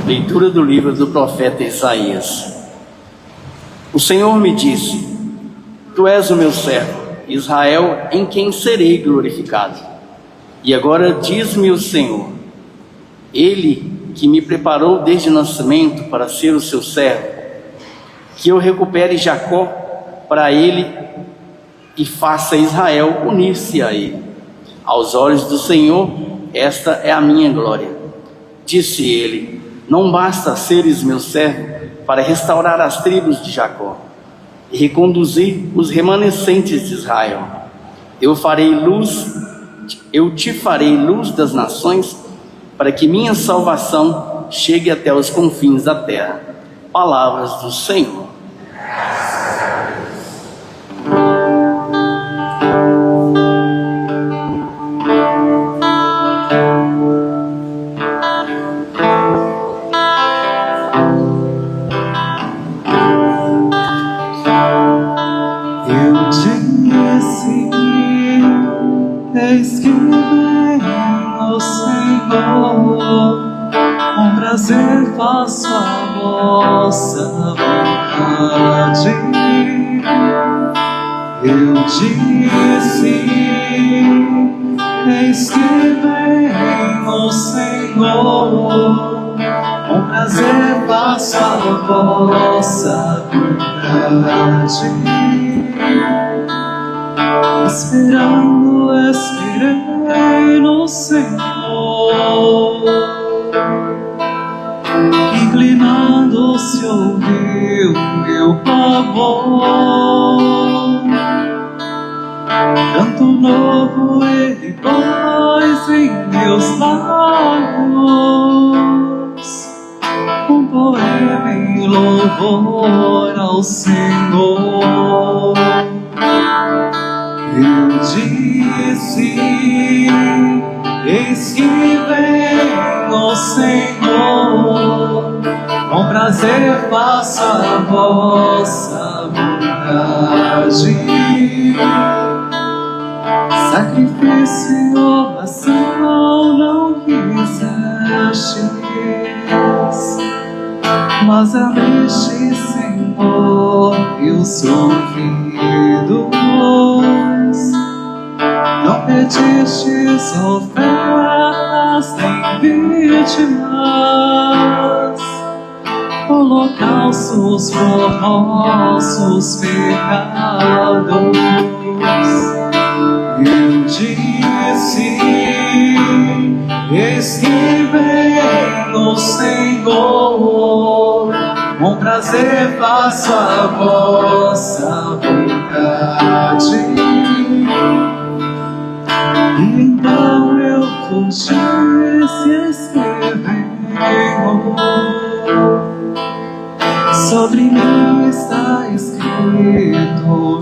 Leitura do livro do profeta Isaías. O Senhor me disse: Tu és o meu servo, Israel, em quem serei glorificado. E agora diz-me o Senhor: Ele que me preparou desde o nascimento para ser o seu servo, que eu recupere Jacó para ele e faça Israel unir-se a ele. Aos olhos do Senhor, esta é a minha glória. Disse ele: Não basta seres meu servo para restaurar as tribos de Jacó e reconduzir os remanescentes de Israel. Eu te farei luz das nações, para que minha salvação chegue até os confins da terra. Palavras do Senhor. Eis que vem o Senhor, com prazer faço a vossa vontade. Eu disse: eis que vem o Senhor, com prazer faço a vossa vontade. Esperando, esperei no Senhor, inclinando-se ouviu meu clamor. Canto novo ele pôs em meus lábios, um poema em louvor ao Senhor. Eu disse: eis que vem o Senhor, com prazer faço a vossa vontade. Sacrifício e oração não quisestes, mas abriste, Senhor, e os ouvidos. Não pedistes ofertas nem vítimas, holocaustos por nossos pecados. Eu disse: eis que vem o Senhor, com prazer faço a vossa vontade. E então eu fugi, se escreveu, sobre mim está escrito no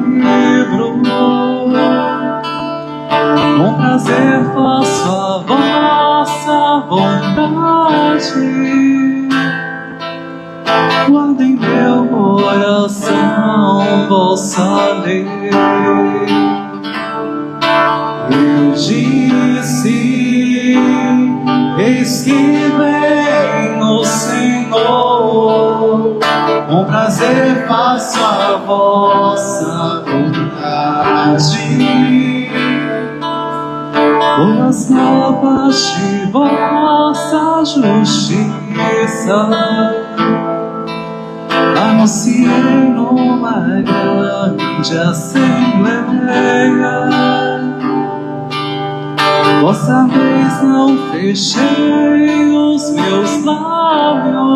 livro. Com prazer faço a vossa vontade. Guarda em meu coração vossa lei. Eu disse: eis que vem o Senhor, com prazer faço a vossa vontade. Boas novas de vossa justiça anunciei numa grande assembleia. Vossa vez não fechei os meus lábios,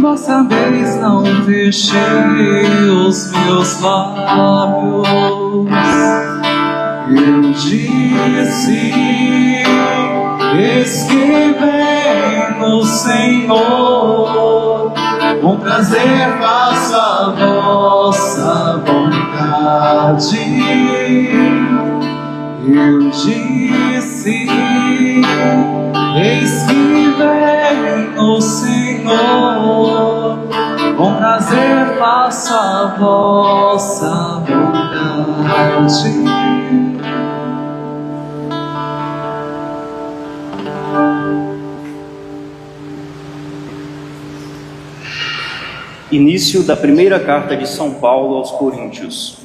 vossa vez não fechei os meus lábios. Eu disse: eis que vem o Senhor, com prazer faço a vossa vontade. Eu disse: eis que vem o Senhor, com prazer faço a vossa vontade. Início da primeira carta de São Paulo aos Coríntios.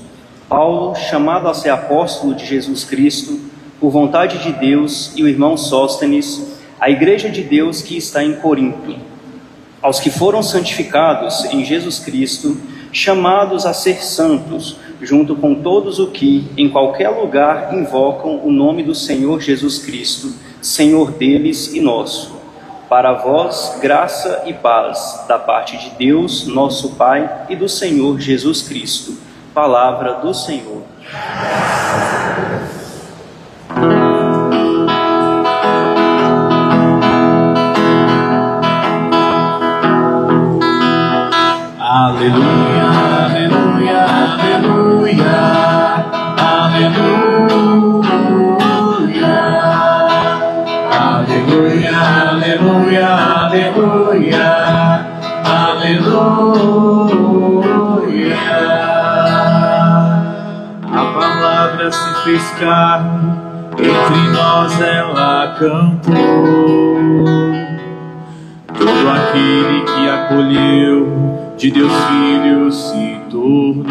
Paulo, chamado a ser apóstolo de Jesus Cristo, por vontade de Deus, e o irmão Sóstenes, a igreja de Deus que está em Corinto, aos que foram santificados em Jesus Cristo, chamados a ser santos, junto com todos os que, em qualquer lugar, invocam o nome do Senhor Jesus Cristo, Senhor deles e nosso. Para vós, graça e paz, da parte de Deus, nosso Pai, e do Senhor Jesus Cristo. Palavra do Senhor. Aleluia, aleluia, aleluia, aleluia, aleluia, aleluia, aleluia, aleluia. A palavra se fez carne, entre nós ela cantou. Todo aquele que acolheu, de Deus Filho se tornou.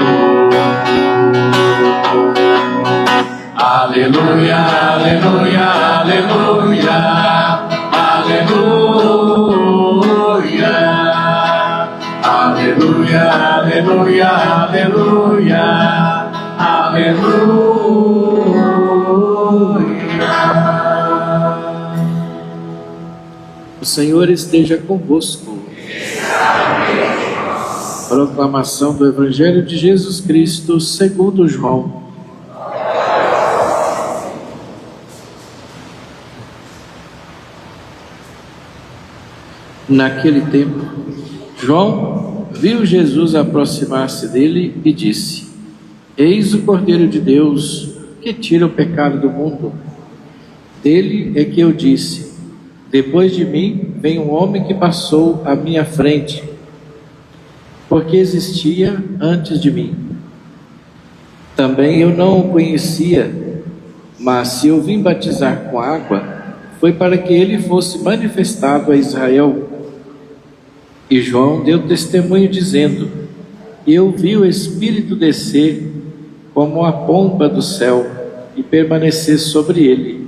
Aleluia, aleluia, aleluia, aleluia, aleluia, aleluia, aleluia, aleluia. O Senhor esteja convosco. Proclamação do Evangelho de Jesus Cristo segundo João. Naquele tempo, João viu Jesus aproximar-se dele e disse: Eis o Cordeiro de Deus que tira o pecado do mundo. Dele é que eu disse: Depois de mim vem um homem que passou à minha frente, porque existia antes de mim. Também eu não o conhecia, mas se eu vim batizar com água, foi para que ele fosse manifestado a Israel. E João deu testemunho dizendo: Eu vi o Espírito descer como a pomba do céu e permanecer sobre ele.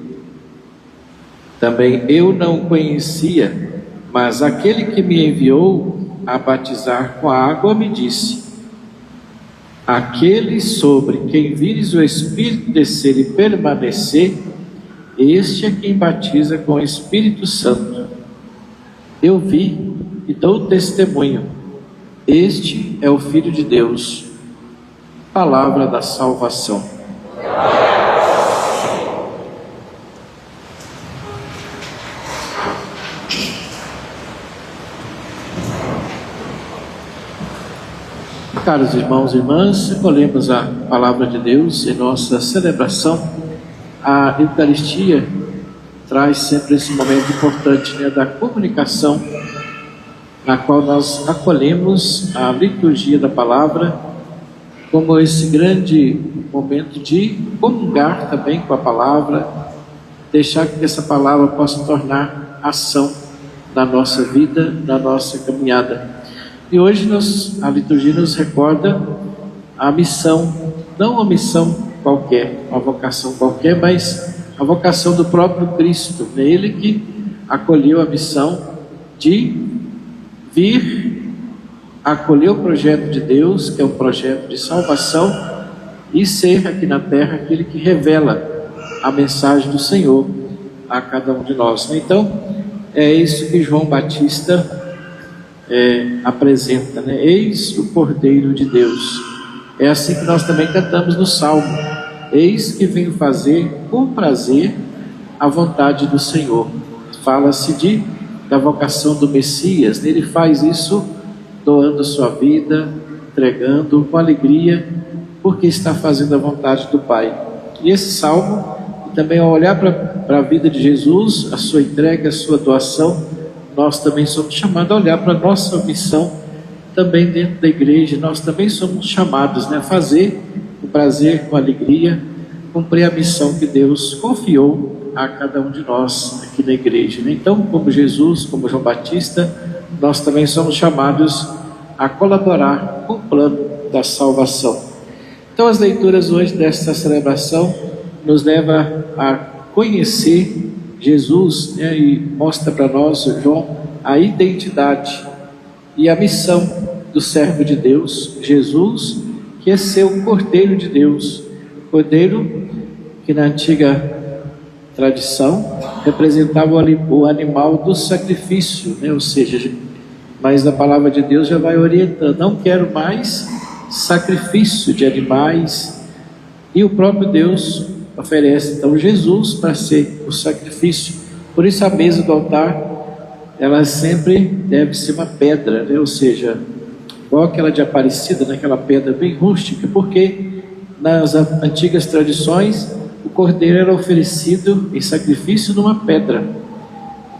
Também eu não o conhecia, mas aquele que me enviou a batizar com a água me disse: Aquele sobre quem vires o Espírito descer e permanecer, este é quem batiza com o Espírito Santo. Eu vi e dou testemunho: este é o Filho de Deus. Palavra da salvação. Caros irmãos e irmãs, recolhemos a palavra de Deus em nossa celebração. A Eucaristia traz sempre esse momento importante, né, da comunicação, na qual nós acolhemos a liturgia da palavra como esse grande momento de comungar também com a palavra, deixar que essa palavra possa tornar ação na nossa vida, na nossa caminhada. E hoje a liturgia nos recorda a missão, não uma missão qualquer, uma vocação qualquer, mas a vocação do próprio Cristo. É Ele que acolheu a missão de vir acolher o projeto de Deus, que é um projeto de salvação, e ser aqui na terra aquele que revela a mensagem do Senhor a cada um de nós. Então, é isso que João Batista apresenta, né? Eis o Cordeiro de Deus. É assim que nós também cantamos no Salmo: Eis que venho fazer com prazer a vontade do Senhor. Fala-se da vocação do Messias. Ele faz isso doando sua vida, entregando com alegria, porque está fazendo a vontade do Pai. E esse Salmo, e também ao olhar para a vida de Jesus, a sua entrega, a sua doação, nós também somos chamados a olhar para a nossa missão também dentro da igreja. Nós também somos chamados, né, a fazer com prazer, com alegria, cumprir a missão que Deus confiou a cada um de nós aqui na igreja. Então, como Jesus, como João Batista, nós também somos chamados a colaborar com o plano da salvação. Então as leituras hoje desta celebração nos levam a conhecer Jesus, né, e mostra para nós, João, a identidade e a missão do servo de Deus, Jesus, que é ser o Cordeiro de Deus, Cordeiro que na antiga tradição representava o animal do sacrifício, né? Ou seja, mas a palavra de Deus já vai orientando, não quero mais sacrifício de animais, e o próprio Deus oferece então Jesus para ser o sacrifício. Por isso a mesa do altar, ela sempre deve ser uma pedra, né? Ou seja, igual aquela de Aparecida, naquela pedra bem rústica, porque nas antigas tradições o cordeiro era oferecido em sacrifício numa pedra.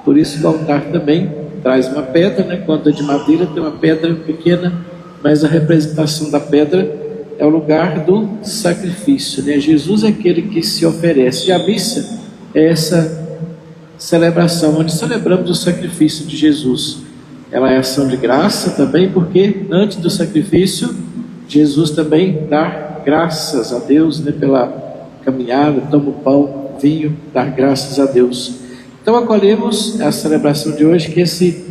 Por isso o altar também traz uma pedra, né? Quando é de madeira tem uma pedra pequena, mas a representação da pedra é o lugar do sacrifício, né? Jesus é aquele que se oferece, e a missa é essa celebração onde celebramos o sacrifício de Jesus. Ela é ação de graça também, porque antes do sacrifício Jesus também dá graças a Deus, né? Pela caminhada, toma o pão, vinho, dar graças a Deus. Então acolhemos a celebração de hoje, que esse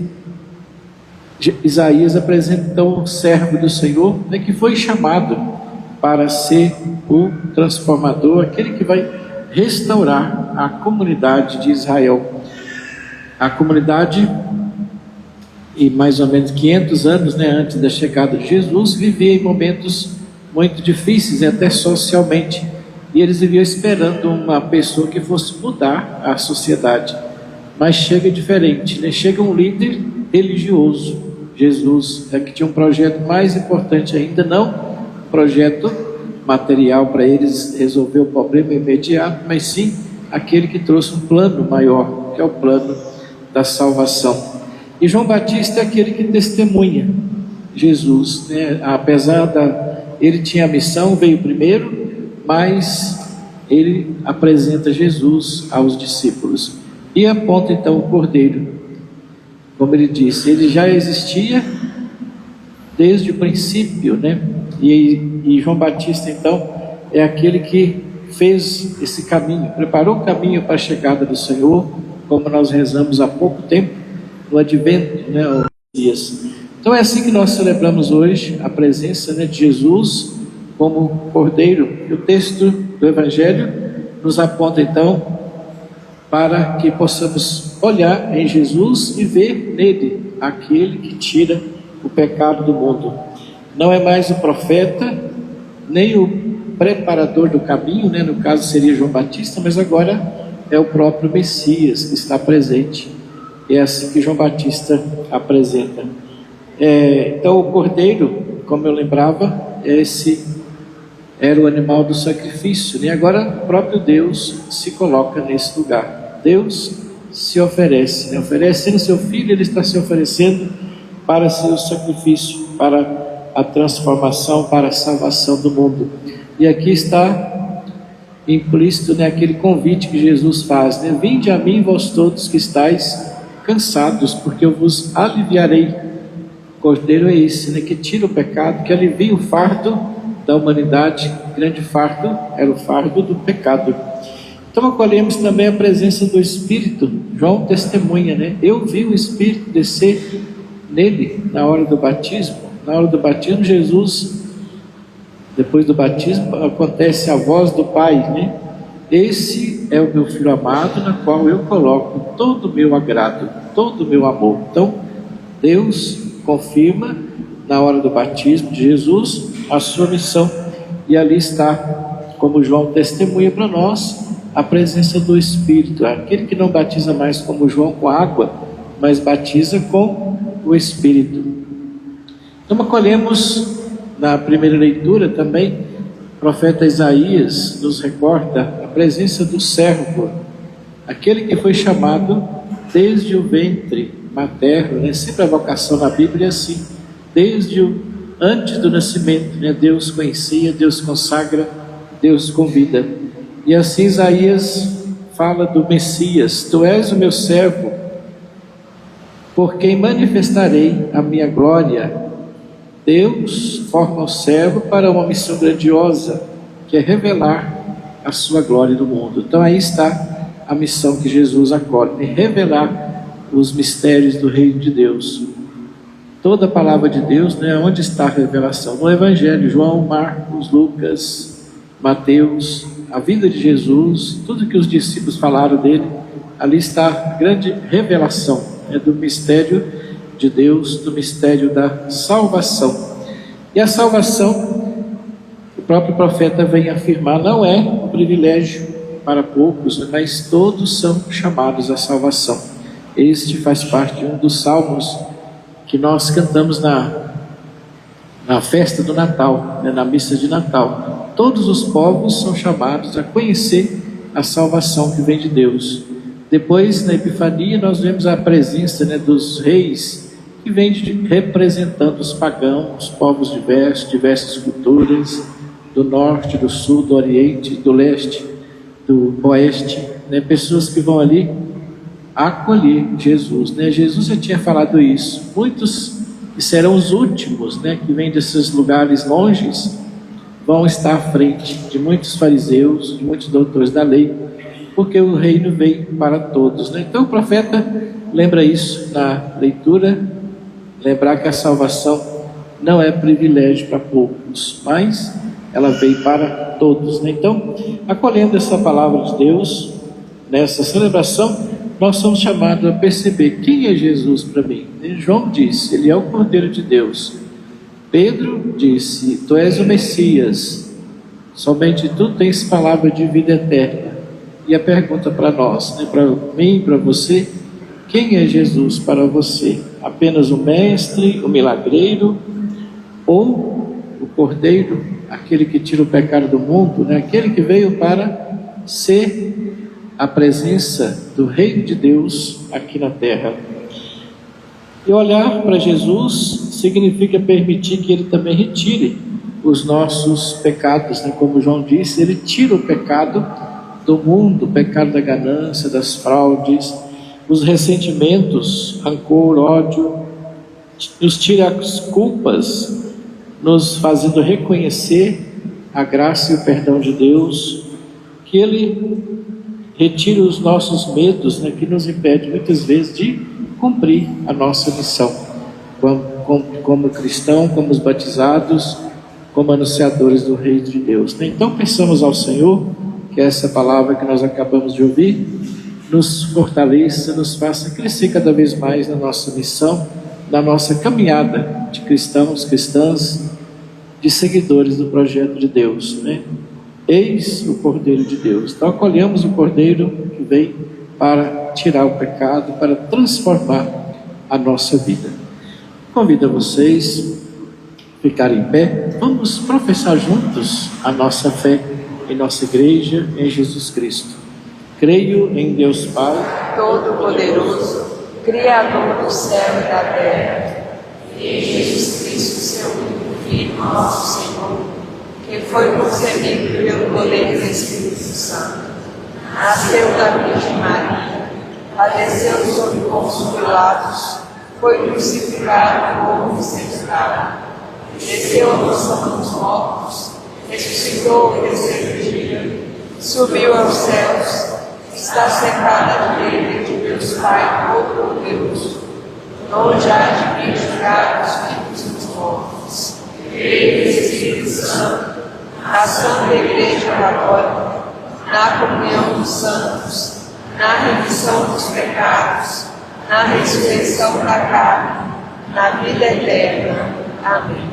Isaías apresentou o servo do Senhor, né, que foi chamado para ser o transformador, aquele que vai restaurar a comunidade de Israel. A comunidade, e mais ou menos 500 anos, né, antes da chegada de Jesus, vivia em momentos muito difíceis, até socialmente, e eles viviam esperando uma pessoa que fosse mudar a sociedade. Mas chega diferente, né? Chega um líder religioso, Jesus, que tinha um projeto mais importante ainda, não um projeto material para eles resolver o problema imediato, mas sim aquele que trouxe um plano maior, que é o plano da salvação. E João Batista é aquele que testemunha Jesus, né? Ele tinha a missão, veio primeiro, mas ele apresenta Jesus aos discípulos e aponta então o Cordeiro. Como ele disse, ele já existia desde o princípio, né? E João Batista então é aquele que fez esse caminho, preparou o caminho para a chegada do Senhor, como nós rezamos há pouco tempo, no Advento, né? Então é assim que nós celebramos hoje a presença, né, de Jesus como Cordeiro. E o texto do Evangelho nos aponta então para que possamos olhar em Jesus e ver nele aquele que tira o pecado do mundo. Não é mais o profeta, nem o preparador do caminho, né? No caso seria João Batista, mas agora é o próprio Messias que está presente. É assim que João Batista apresenta. Então o Cordeiro, como eu lembrava, era o animal do sacrifício, e agora o próprio Deus se coloca nesse lugar. Deus se oferece, né? Oferecendo seu Filho, ele está se oferecendo para ser o sacrifício, para a transformação, para a salvação do mundo. E aqui está implícito, né, aquele convite que Jesus faz, né? Vinde a mim, vós todos que estáis cansados, porque eu vos aliviarei. O Cordeiro é esse, né, que tira o pecado, que alivia o fardo da humanidade. O grande fardo era o fardo do pecado. Então acolhemos também a presença do Espírito. João testemunha, né? Eu vi o Espírito descer nele na hora do batismo. Na hora do batismo, Jesus, depois do batismo, acontece a voz do Pai, né? Esse é o meu Filho amado, na qual eu coloco todo o meu agrado, todo o meu amor. Então Deus confirma na hora do batismo de Jesus a sua missão, e ali está, como João testemunha para nós, a presença do Espírito, aquele que não batiza mais como João com água, mas batiza com o Espírito. Então acolhemos na primeira leitura também, o profeta Isaías nos recorda a presença do servo, aquele que foi chamado desde o ventre materno, né? Sempre a vocação na Bíblia é assim, antes do nascimento, né? Deus conhecia, Deus consagra, Deus convida. E assim Isaías fala do Messias: tu és o meu servo, por quem manifestarei a minha glória. Deus forma o servo para uma missão grandiosa, que é revelar a sua glória no mundo. Então aí está a missão que Jesus acolhe, revelar os mistérios do reino de Deus. Toda a palavra de Deus, né, onde está a revelação? No Evangelho, João, Marcos, Lucas, Mateus, a vida de Jesus, tudo que os discípulos falaram dele, ali está a grande revelação, né, do mistério de Deus, do mistério da salvação. E a salvação, o próprio profeta vem afirmar, não é um privilégio para poucos, mas todos são chamados à salvação. Este faz parte de um dos salmos que nós cantamos na festa do Natal, né, na missa de Natal. Todos os povos são chamados a conhecer a salvação que vem de Deus. Depois, na Epifania, nós vemos a presença, né, dos reis, que vem representando os pagãos, os povos diversas culturas, do norte, do sul, do oriente, do leste, do oeste, né, pessoas que vão ali acolher Jesus, né? Jesus já tinha falado isso. Muitos que serão os últimos, né, que vêm desses lugares longes, vão estar à frente de muitos fariseus, de muitos doutores da lei, porque o reino veio para todos, né? Então o profeta lembra isso na leitura, lembrar que a salvação não é privilégio para poucos, mas ela veio para todos, né? Então, acolhendo essa palavra de Deus, nessa celebração, nós somos chamados a perceber quem é Jesus para mim. João disse, ele é o Cordeiro de Deus. Pedro disse, tu és o Messias, somente tu tens palavra de vida eterna. E a pergunta para nós, né, para mim e para você, quem é Jesus para você? Apenas o mestre, o milagreiro, ou o Cordeiro, aquele que tira o pecado do mundo, né? Aquele que veio para ser a presença do reino de Deus aqui na terra. E olhar para Jesus significa permitir que ele também retire os nossos pecados, né? Como João disse, ele tira o pecado do mundo, o pecado da ganância, das fraudes, os ressentimentos, rancor, ódio, nos tira as culpas, nos fazendo reconhecer a graça e o perdão de Deus, que ele retire os nossos medos, né, que nos impede muitas vezes de cumprir a nossa missão como cristão, como os batizados, como anunciadores do reino de Deus, né? Então peçamos ao Senhor que essa palavra que nós acabamos de ouvir nos fortaleça, nos faça crescer cada vez mais na nossa missão, na nossa caminhada de cristãos, cristãs, de seguidores do projeto de Deus, né? Eis o Cordeiro de Deus. Então acolhemos o Cordeiro que vem para tirar o pecado, para transformar a nossa vida. Convido a vocês a ficarem em pé. Vamos professar juntos a nossa fé em nossa igreja, em Jesus Cristo. Creio em Deus Pai Todo-Poderoso, Criador do céu e da terra, e em Jesus Cristo, seu único Filho, nosso Senhor, que foi concebido pelo poder do Espírito Santo, nasceu da Virgem Maria, padeceu sob Pôncio Pilatos, foi crucificado por sepultado, desceu à mansão dos mortos, ressuscitou o terceiro dia, subiu aos céus, está sentado à direita de Deus Pai Todo-Poderoso, onde há de vir julgar os vivos e os mortos. Creio no Espírito Santo, na Santa Igreja Católica, na comunhão dos santos, na remissão dos pecados, na ressurreição da carne, na vida eterna. Amém.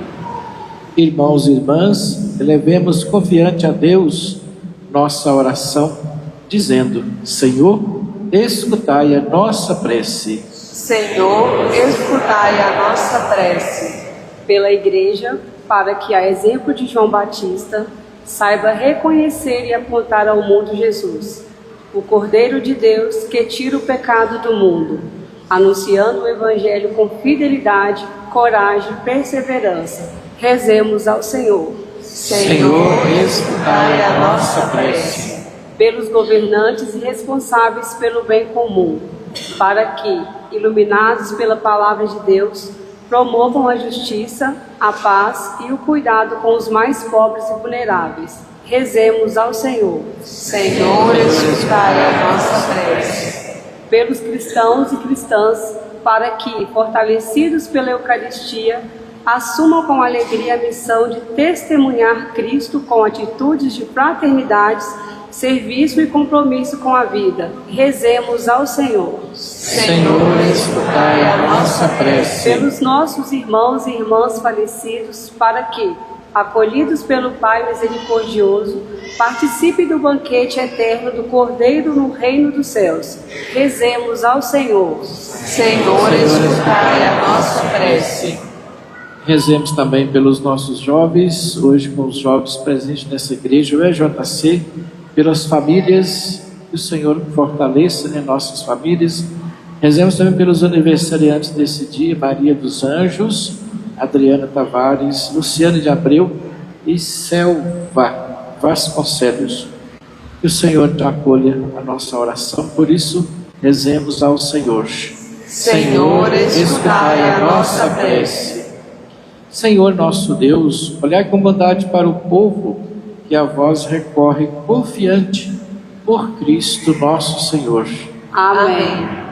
Irmãos e irmãs, elevemos confiante a Deus nossa oração, dizendo: Senhor, escutai a nossa prece. Senhor, escutai a nossa prece. Pela Igreja, para que, a exemplo de João Batista, saiba reconhecer e apontar ao mundo Jesus, o Cordeiro de Deus que tira o pecado do mundo, anunciando o Evangelho com fidelidade, coragem e perseverança. Rezemos ao Senhor. Senhor, escutai a nossa prece. Pelos governantes e responsáveis pelo bem comum, para que, iluminados pela palavra de Deus, promovam a justiça, a paz e o cuidado com os mais pobres e vulneráveis. Rezemos ao Senhor. Senhor, escutai a nossa prece. Pelos cristãos e cristãs, para que, fortalecidos pela Eucaristia, assumam com alegria a missão de testemunhar Cristo com atitudes de fraternidade, serviço e compromisso com a vida. Rezemos ao Senhor. Senhor, escutai a nossa prece. Pelos nossos irmãos e irmãs falecidos, para que, acolhidos pelo Pai misericordioso, participem do banquete eterno do Cordeiro no reino dos céus. Rezemos ao Senhor. Senhor, escutai a nossa prece. Rezemos também pelos nossos jovens, hoje com os jovens presentes nessa igreja, o EJC, pelas famílias, que o Senhor fortaleça, né, nossas famílias. Rezemos também pelos aniversariantes desse dia, Maria dos Anjos, Adriana Tavares, Luciane de Abreu e Selva Vasconcelos. Que o Senhor acolha a nossa oração, por isso rezemos ao Senhor. Senhor, escutai a nossa prece. Senhor nosso Deus, olhai com bondade para o povo que a vós recorre confiante por Cristo nosso Senhor. Amém.